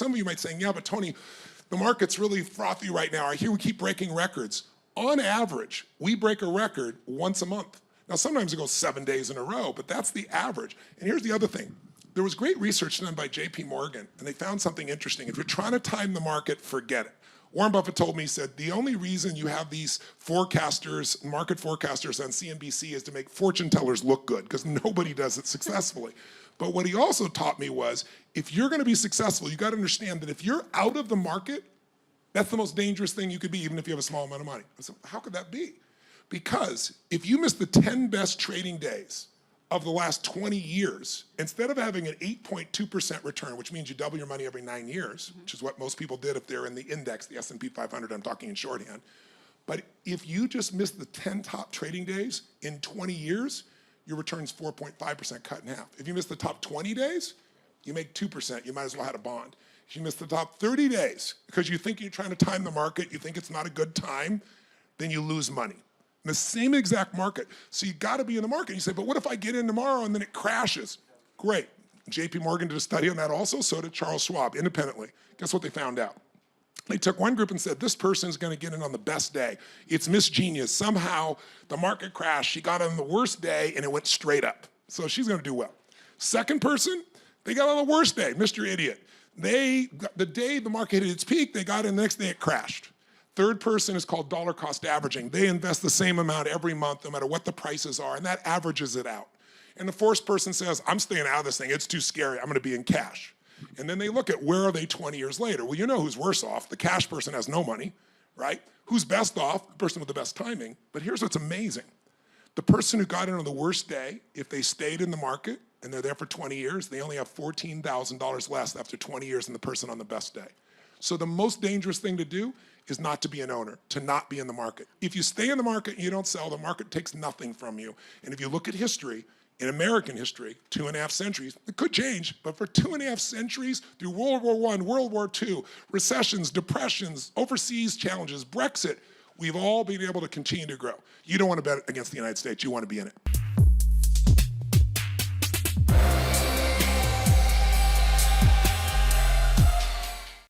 some of you might say, yeah, but Tony, the market's really frothy right now. I hear we keep breaking records. On average, we break a record once a month. Now, sometimes it goes 7 days in a row, but that's the average. And here's the other thing. There was great research done by JP Morgan, and they found something interesting. If you're trying to time the market, forget it. Warren Buffett told me, he said, the only reason you have these forecasters, market forecasters on CNBC is to make fortune tellers look good, because nobody does it successfully. But what he also taught me was, if you're gonna be successful, you gotta understand that if you're out of the market, that's the most dangerous thing you could be, even if you have a small amount of money. I said, how could that be? Because if you miss the 10 best trading days of the last 20 years, instead of having an 8.2% return, which means you double your money every 9 years, which is what most people did if they're in the index, the S&P 500, I'm talking in shorthand. But if you just miss the 10 top trading days in 20 years, your return's 4.5% cut in half. If you miss the top 20 days, you make 2%, you might as well have a bond. If you miss the top 30 days, because you think you're trying to time the market, you think it's not a good time, then you lose money. In the same exact market. So you gotta be in the market. You say, but what if I get in tomorrow and then it crashes? Great. JP Morgan did a study on that also, so did Charles Schwab, independently. Guess what they found out? They took one group and said, this person's gonna get in on the best day. It's Miss Genius. Somehow the market crashed, she got in on the worst day and it went straight up. So she's gonna do well. Second person, they got on the worst day, Mr. Idiot. The day the market hit its peak, they got in, the next day it crashed. Third person is called dollar cost averaging. They invest the same amount every month, no matter what the prices are, and that averages it out. And the fourth person says, I'm staying out of this thing, it's too scary, I'm gonna be in cash. And then they look at where are they 20 years later? Well, you know who's worse off. The cash person has no money, right? Who's best off? The person with the best timing. But here's what's amazing. The person who got in on the worst day, if they stayed in the market and they're there for 20 years, they only have $14,000 less after 20 years than the person on the best day. So the most dangerous thing to do is not to be an owner, to not be in the market. If you stay in the market and you don't sell, the market takes nothing from you. And if you look at history, in American history, 2.5 centuries, it could change, but for 2.5 centuries, through World War I, World War II, recessions, depressions, overseas challenges, Brexit, we've all been able to continue to grow. You don't want to bet against the United States, you want to be in it.